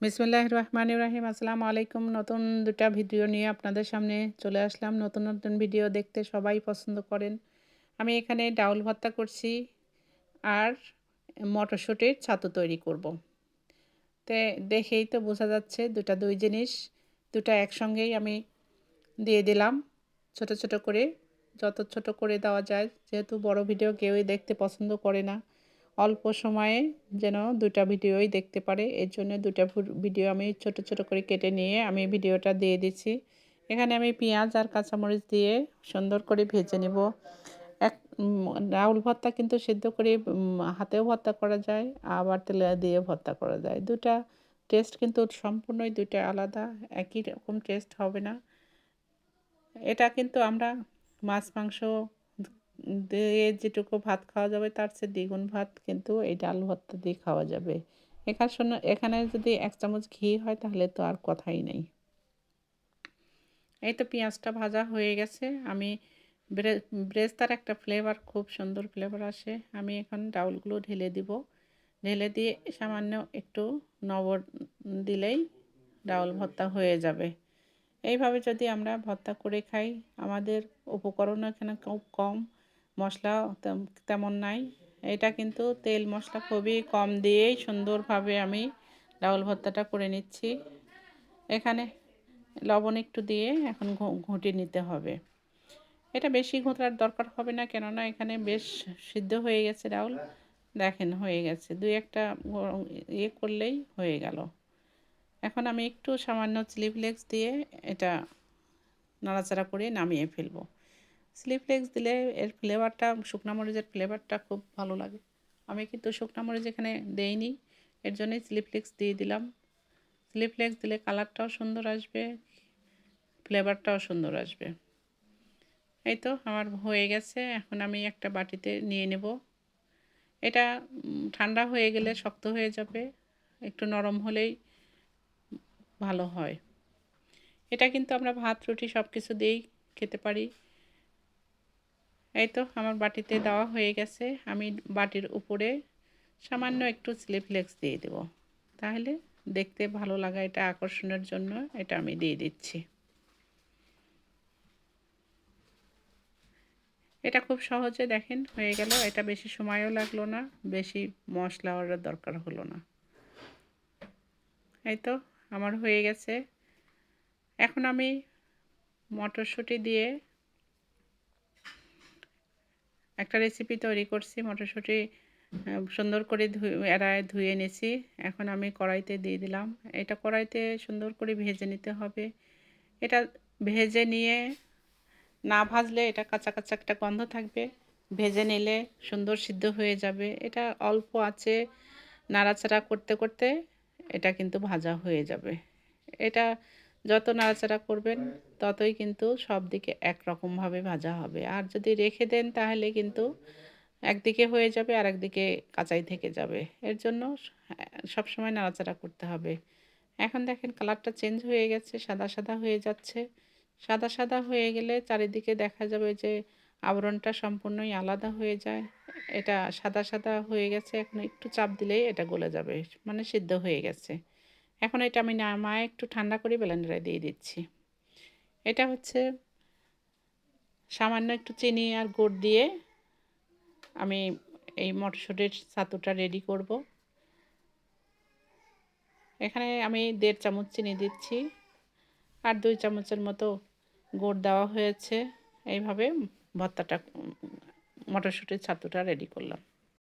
বিসমিল্লাহির রহমানির রহিম। আসসালামু আলাইকুম। নতুন ২ টা ভিডিও নিয়ে আপনাদের সামনে চলে আসলাম। নতুন ভিডিও দেখতে সবাই পছন্দ করেন। আমি এখানে ডাউল ভর্তা করছি আর মটরশুঁটির ছাতু তৈরি করব। দেখেই তো বোঝা যাচ্ছে ২ জিনিস। ২ টা একসঙ্গেই আমি দিয়ে দিলাম ছোট করে। যত ছোট করে দেওয়া যায়, যেহেতু বড় ভিডিও কেউই দেখতে পছন্দ করে না। অল্প সময়ে যেন ২ টা ভিডিওই দেখতে পারে। এর জন্য ২ টা ভিডিও আমি ছোট করে কেটে নিয়ে আমি ভিডিওটা দিয়ে দিচ্ছি। এখানে আমি পেঁয়াজ আর কাঁচামরিচ দিয়ে সুন্দর করে ভেজে নেব। এক ডাউল ভর্তা কিন্তু সিদ্ধ করে হাতেও ভর্তা করা যায়, আবার তেলে দিয়েও ভর্তা করা যায়। ২ টা টেস্ট কিন্তু সম্পূর্ণই ২ টা আলাদা। একই রকম টেস্ট হবে না। এটা কিন্তু আমরা মাছ-মাংস দিয়ে যেটুকু ভাত খাওয়া যাবে তার চেয়ে দ্বিগুণ ভাত কিন্তু এই ডাল ভর্তা দিয়ে খাওয়া যাবে। এখানে যদি ১ চামচ ঘি হয় তাহলে তো আর কথাই নেই। এই তো পেঁয়াজটা ভাজা হয়ে গেছে। আমি ব্রেস্তার একটা ফ্লেভার, খুব সুন্দর ফ্লেভার আসে। আমি এখন ডাউলগুলো ঢেলে দিব। ঢেলে দিয়ে সামান্য একটু লবণ দিলেই ডাউল ভর্তা হয়ে যাবে। এইভাবে যদি আমরা ভর্তা করে খাই, আমাদের উপকরণও এখানে খুব কম, মশলাও তেমন নাই। এটা কিন্তু তেল মশলা খুবই কম দিয়েই সুন্দরভাবে আমি ডাউল ভর্তাটা করে নিচ্ছি। এখানে লবণ একটু দিয়ে এখন ঘুঁটে নিতে হবে। এটা বেশি ঘোঁটার দরকার হবে না, কেননা এখানে বেশ সিদ্ধ হয়ে গেছে ডাউল। দেখেন হয়ে গেছে। ২-১ টা করলেই হয়ে গেল। এখন আমি একটু সামান্য চিলি ফ্লেক্স দিয়ে এটা নাড়াচাড়া করে নামিয়ে ফেলবো। চিলি ফ্লেক্স দিলে এর ফ্লেভারটা, শুকনা মরিচের ফ্লেভারটা খুব ভালো লাগে। আমি কিন্তু শুকনা মরিচ এখানে দেইনি, এর জন্যই চিলি ফ্লেক্স দিয়ে দিলাম। চিলি ফ্লেক্স দিলে কালারটাও সুন্দর আসবে, ফ্লেভারটাও সুন্দর আসবে। এই তো আমার হয়ে গেছে। এখন আমি একটা বাটিতে নিয়ে নেব। এটা ঠান্ডা হয়ে গেলে শক্ত হয়ে যাবে। একটু নরম হলেই ভালো হয়। এটা কিন্তু আমরা ভাত, রুটি সব কিছু দিয়েই খেতে পারি। এই তো আমার বাটিতে দেওয়া হয়ে গেছে। আমি বাটির উপরে সামান্য একটু চিলি ফ্লেক্স দিয়ে দেব। তাহলে দেখতে ভালো লাগা, এটা আকর্ষণের জন্য এটা আমি দিয়ে দিচ্ছি। এটা খুব সহজে দেখেন হয়ে গেল। এটা বেশি সময়ও লাগলো না, বেশি মশলার দরকার হলো না। এই তো আমার হয়ে গেছে। এখন আমি মটরশুঁটি দিয়ে একটা রেসিপি তৈরি করছি। মটরশুঁটি সুন্দর করে ধুয়ে নিয়েছি। এখন আমি কড়াইতে দিয়ে দিলাম। এটা কড়াইতে সুন্দর করে ভেজে নিতে হবে। এটা ভেজে নিয়ে না ভাজলে এটা কাঁচা একটা গন্ধ থাকবে। ভেজে নিলে সুন্দর সিদ্ধ হয়ে যাবে। এটা অল্প আঁচে নাড়াচাড়া করতে এটা কিন্তু ভাজা হয়ে যাবে। এটা যত নাড়াচাড়া করবেন ততই কিন্তু সব দিকে একরকমভাবে ভাজা হবে। আর যদি রেখে দেন তাহলে কিন্তু একদিকে হয়ে যাবে আর একদিকে কাঁচাই থেকে যাবে। এর জন্য সবসময় নাড়াচাড়া করতে হবে। এখন দেখেন কালারটা চেঞ্জ হয়ে গেছে, সাদা হয়ে যাচ্ছে। সাদা হয়ে গেলে চারিদিকে দেখা যাবে যে আবরণটা সম্পূর্ণই আলাদা হয়ে যায়। এটা সাদা হয়ে গেছে। এখন একটু চাপ দিলেই এটা গলে যাবে। মানে সিদ্ধ হয়ে গেছে। এখন এটা আমি নামায়ে একটু ঠান্ডা করে ব্লেন্ডারে দিয়ে দিচ্ছি। এটা হচ্ছে সামান্য একটু চিনি আর গুড় দিয়ে আমি এই মটরশুঁটির ছাতুটা রেডি করব। এখানে আমি ১.৫ চামচ চিনি দিচ্ছি আর ২ চামচের মতো গুড় দেওয়া হয়েছে। এইভাবে ভর্তাটা মটরশুঁটির ছাতুটা রেডি করলাম।